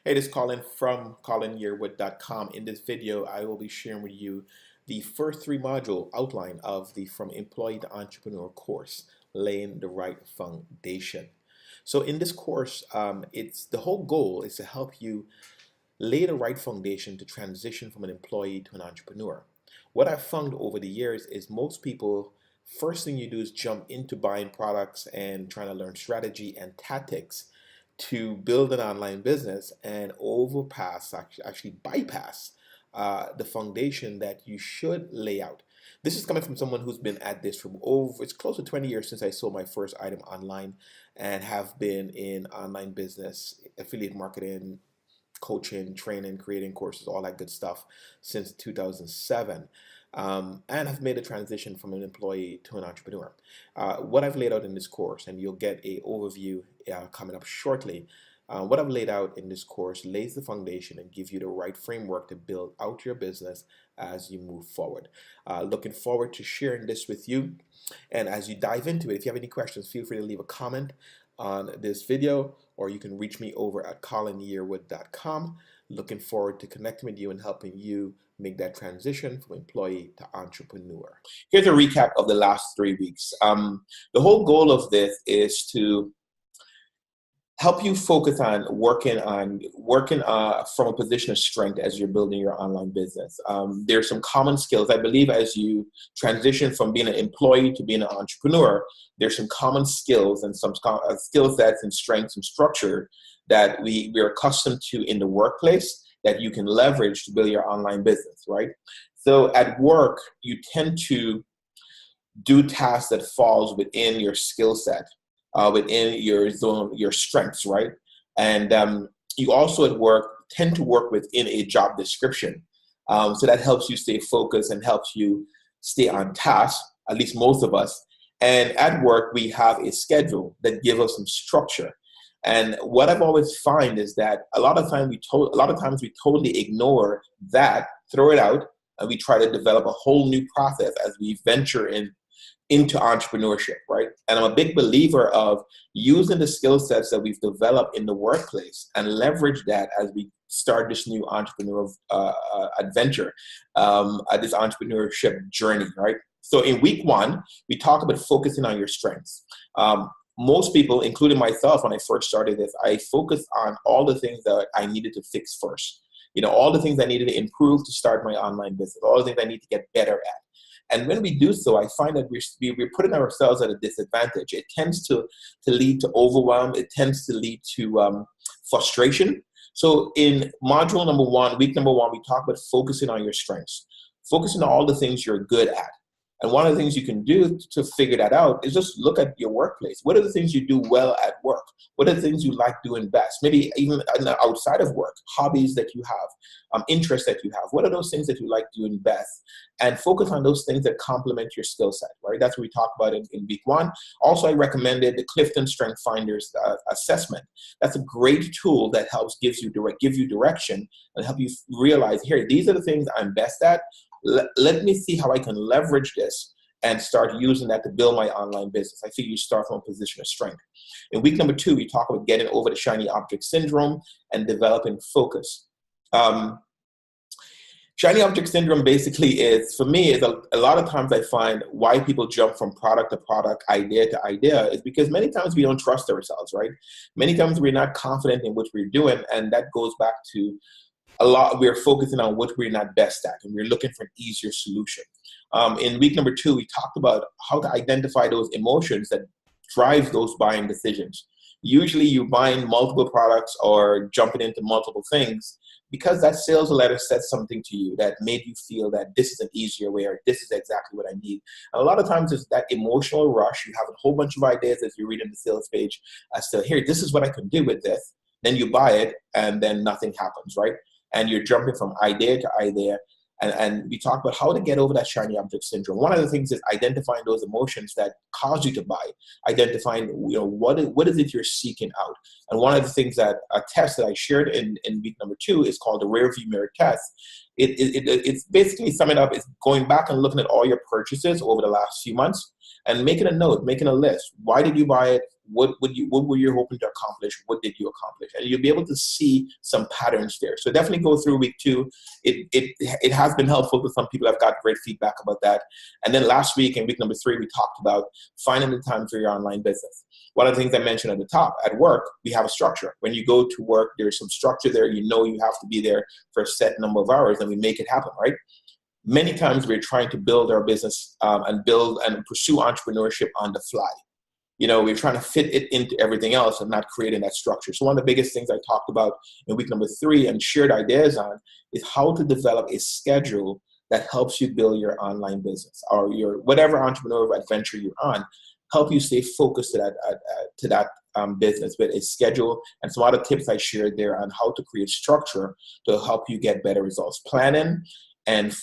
Hey, this is Colin from colinyearwood.com. In this video, I will be sharing with you the first three module outline of the From Employee to Entrepreneur course, laying the right foundation. So in this course, it's the whole goal is to help you lay the right foundation to transition from an employee to an entrepreneur. What I've found over the years is most people, first thing you do is jump into buying products and trying to learn strategy and tactics to build an online business and actually bypass the foundation that you should lay out. This is coming from someone who's been at this for it's close to 20 years since I sold my first item online and have been in online business, affiliate marketing, coaching, training, creating courses, all that good stuff since 2007. And have made a transition from an employee to an entrepreneur. What I've laid out in this course, and you'll get a overview coming up shortly. What I've laid out in this course lays the foundation and give you the right framework to build out your business as you move forward. Looking forward to sharing this with you. And as you dive into it, if you have any questions, feel free to leave a comment on this video, or you can reach me over at colinyearwood.com. Looking forward to connecting with you and helping you make that transition from employee to entrepreneur. Here's a recap of the last 3 weeks. The whole goal of this is to help you focus on working from a position of strength as you're building your online business. There's some common skills. I believe as you transition from being an employee to being an entrepreneur, there's some common skills and some skill sets and strengths and structure that we're accustomed to in the workplace that you can leverage to build your online business, right? So at work, you tend to do tasks that falls within your skill set, within your zone, your strengths, right? And you also at work tend to work within a job description. So that helps you stay focused and helps you stay on task, at least most of us. And at work, we have a schedule that gives us some structure. And what I've always find is that a lot of times we totally ignore that, throw it out, and we try to develop a whole new process as we venture into entrepreneurship, right? And I'm a big believer of using the skill sets that we've developed in the workplace and leverage that as we start this new entrepreneurial adventure, this entrepreneurship journey, right? So in week one, we talk about focusing on your strengths. Most people, including myself, when I first started this, I focused on all the things that I needed to fix first. You know, all the things I needed to improve to start my online business, all the things I need to get better at. And when we do so, I find that we're putting ourselves at a disadvantage. It tends to lead to overwhelm. It tends to lead to frustration. So in module number one, week number one, we talk about focusing on your strengths, focusing on all the things you're good at. And one of the things you can do to figure that out is just look at your workplace. What are the things you do well at work? What are the things you like doing best? Maybe even outside of work, hobbies that you have, interests that you have. What are those things that you like doing best? And focus on those things that complement your skill set, right? That's what we talk about in week one. Also, I recommended the Clifton Strength Finders assessment. That's a great tool that helps give you direction and help you realize, here, these are the things I'm best at. Let me see how I can leverage this and start using that to build my online business. I think you start from a position of strength. In week number two, we talk about getting over the shiny object syndrome and developing focus. Shiny object syndrome basically is, for me, is a lot of times I find why people jump from product to product, idea to idea, is because many times we don't trust ourselves, right? Many times we're not confident in what we're doing, and that goes back to we're focusing on what we're not best at, and we're looking for an easier solution. In week number two, we talked about how to identify those emotions that drive those buying decisions. Usually you're buying multiple products or jumping into multiple things because that sales letter said something to you that made you feel that this is an easier way or this is exactly what I need. And a lot of times it's that emotional rush. You have a whole bunch of ideas as you read in the sales page as to, here, this is what I can do with this. Then you buy it and then nothing happens, right? And you're jumping from idea to idea. And we talk about how to get over that shiny object syndrome. One of the things is identifying those emotions that cause you to buy, identifying, what is it you're seeking out. And one of the things that a test that I shared in week number two is called the rear view mirror test. It's basically summing up. It's going back and looking at all your purchases over the last few months and making a note, making a list. Why did you buy it? What were you hoping to accomplish? What did you accomplish? And you'll be able to see some patterns there. So definitely go through week 2. It has been helpful to some people. I've got great feedback about that. And then last week, in week number 3, we talked about finding the time for your online business. One of the things I mentioned at the top, at work, we have a structure. When you go to work, there's some structure there. You know you have to be there for a set number of hours, and we make it happen, right? Many times we're trying to build our business and build and pursue entrepreneurship on the fly. We're trying to fit it into everything else and not creating that structure. So one of the biggest things I talked about in week number 3 and shared ideas on is how to develop a schedule that helps you build your online business or your whatever entrepreneurial adventure you're on, help you stay focused to that business with a schedule and some other tips I shared there on how to create structure to help you get better results. Planning and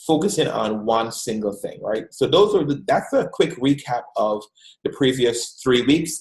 focusing on one single thing, right? So that's a quick recap of the previous 3 weeks.